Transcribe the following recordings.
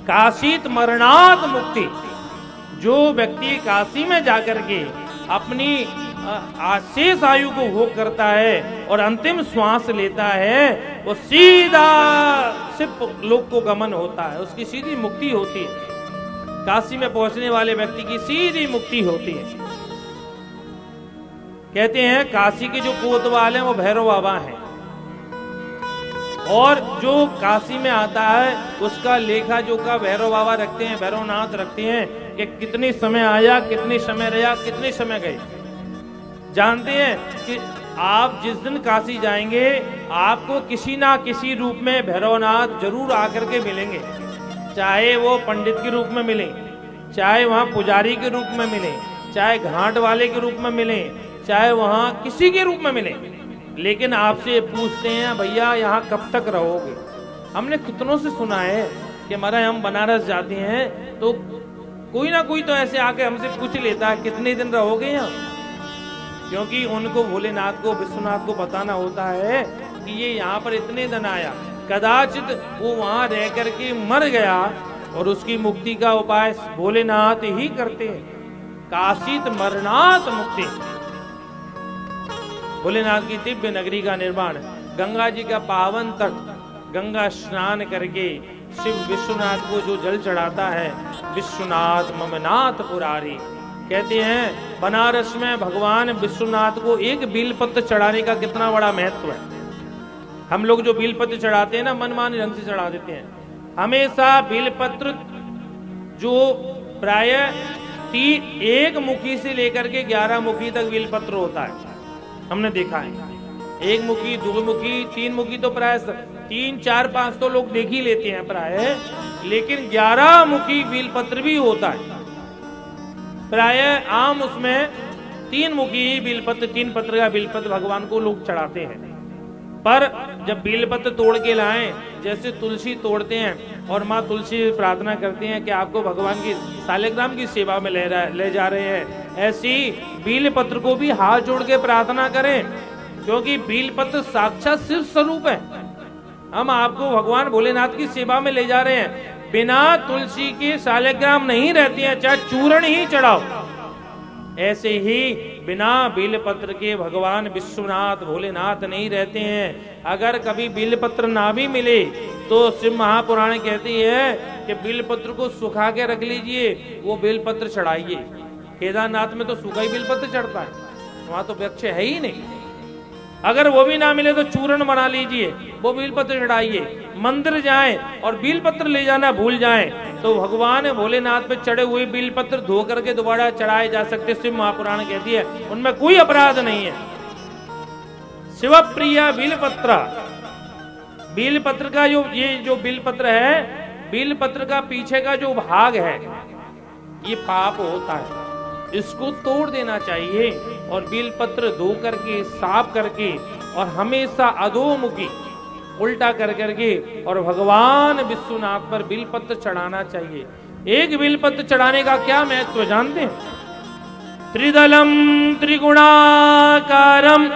काशीत मरणात मुक्ति। जो व्यक्ति काशी में जाकर के अपनी शेष आयु को भोग करता है और अंतिम श्वास लेता है, वो सीधा शिव लोक को गमन होता है, उसकी सीधी मुक्ति होती है। काशी में पहुंचने वाले व्यक्ति की सीधी मुक्ति होती है। कहते हैं काशी के जो कोतवाल हैं वो भैरव बाबा हैं, और जो काशी में आता है उसका लेखा जोखा भैरव बाबा रखते हैं, भैरवनाथ रखते हैं कि कितने समय आया, कितने समय रहा, कितने समय गए। जानते हैं कि आप जिस दिन काशी जाएंगे आपको किसी ना किसी रूप में भैरवनाथ जरूर आकर के मिलेंगे, चाहे वो पंडित के रूप में मिले, चाहे वहां पुजारी के रूप में मिले, चाहे घाट वाले के रूप में मिले, चाहे वहां किसी के रूप में मिले, लेकिन आपसे पूछते हैं भैया यहाँ कब तक रहोगे। हमने कितनों से सुना है कि महाराज हम बनारस जाते हैं तो कोई ना कोई तो ऐसे आके हमसे पूछ लेता है कितने दिन रहोगे यहाँ, क्योंकि उनको भोलेनाथ को, विश्वनाथ को बताना होता है कि ये यहाँ पर इतने दिन आया। कदाचित वो वहां रह करके मर गया और उसकी मुक्ति का उपाय भोलेनाथ ही करते हैं। काशीत मरणात मुक्ति। भोलेनाथ की दिव्य नगरी का निर्माण, गंगा जी का पावन तट, गंगा स्नान करके शिव विश्वनाथ को जो जल चढ़ाता है, विश्वनाथ ममनाथ पुरारी। कहते हैं बनारस में भगवान विश्वनाथ को एक बेलपत्र चढ़ाने का कितना बड़ा महत्व है। हम लोग जो बेलपत्र चढ़ाते हैं ना, मनमाने ढंग से चढ़ा देते हैं। हमेशा बेलपत्र जो प्राय एक मुखी से लेकर के 11 मुखी तक बेलपत्र होता है, हमने देखा है। एक मुखी, दो मुखी, 3 मुखी तो प्राय 3, 4, 5 तो लोग देख ही लेते हैं प्राय, लेकिन 11 मुखी बेलपत्र भी होता है। प्राय आम उसमें 3 मुखी बेलपत्र, 3 पत्र का बेलपत्र भगवान को लोग चढ़ाते हैं। पर जब बेलपत्र तोड़ के लाएं, जैसे तुलसी तोड़ते हैं और माँ तुलसी प्रार्थना करते हैं कि आपको भगवान की सालिग्राम की सेवा में ले जा रहे हैं, ऐसी बेलपत्र को भी हाथ जोड़ के प्रार्थना करें, क्योंकि बेलपत्र साक्षात शिव स्वरूप है। हम आपको भगवान भोलेनाथ की सेवा में ले जा रहे हैं। बिना तुलसी के सालिग्राम नहीं रहती हैं, चाहे चूर्ण ही चढ़ाओ। ऐसे ही बिना बेलपत्र के भगवान विश्वनाथ भोलेनाथ नहीं रहते हैं। अगर कभी बेलपत्र ना भी मिले तो शिव महापुराण कहती है कि बेलपत्र को सुखा के रख लीजिए, वो बेलपत्र चढ़ाइए। केदारनाथ में तो सूखा ही बेलपत्र चढ़ता है, वहां तो वृक्ष है ही नहीं। अगर वो भी ना मिले तो चूर्ण बना लीजिए, वो बेलपत्र चढ़ाइए। मंदिर जाएं और बेलपत्र ले जाना भूल जाएं तो भगवान भोलेनाथ पे चढ़े हुए बेलपत्र धो करके दोबारा चढ़ाए जा सकते। शिव महापुराण कहती है उनमें कोई अपराध नहीं है। शिव प्रिया बेलपत्र, बेलपत्र का जो बेलपत्र है, बेलपत्र का पीछे का जो भाग है ये पाप होता है, इसको तोड़ देना चाहिए और बेलपत्र धो करके, साफ करके और हमेशा अधोमुखी उल्टा कर करके और भगवान विश्वनाथ पर बेलपत्र चढ़ाना चाहिए। एक बेलपत्र चढ़ाने का क्या महत्व जानते हैं? त्रिदलम त्रिगुणाकारम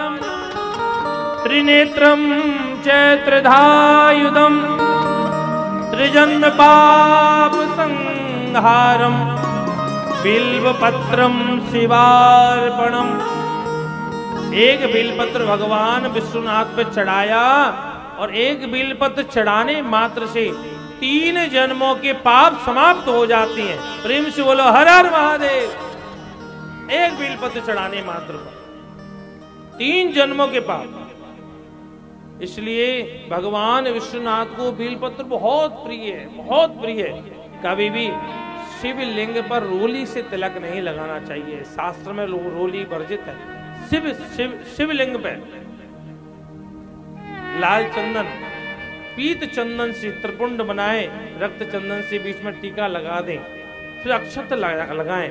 त्रिनेत्रम चैत्रधायुधम त्रिजन्म पाप संहारम बिल्वपत्रम शिवार्पणम। एक बेलपत्र भगवान विश्वनाथ पे चढ़ाया और एक बेलपत्र चढ़ाने मात्र से 3 जन्मों के पाप समाप्त हो जाते हैं। प्रेम से बोलो हर हर महादेव। एक बेलपत्र चढ़ाने मात्र पर 3 जन्मों के पाप। इसलिए भगवान विश्वनाथ को बेलपत्र बहुत प्रिय है, बहुत प्रिय है। कभी भी शिवलिंग पर रोली से तिलक नहीं लगाना चाहिए, शास्त्र में रोली वर्जित है। शिवलिंग पे लाल चंदन, पीत चंदन से त्रिपुंड बनाए, रक्त चंदन से बीच में टीका लगा दें, फिर अक्षत लगाएं।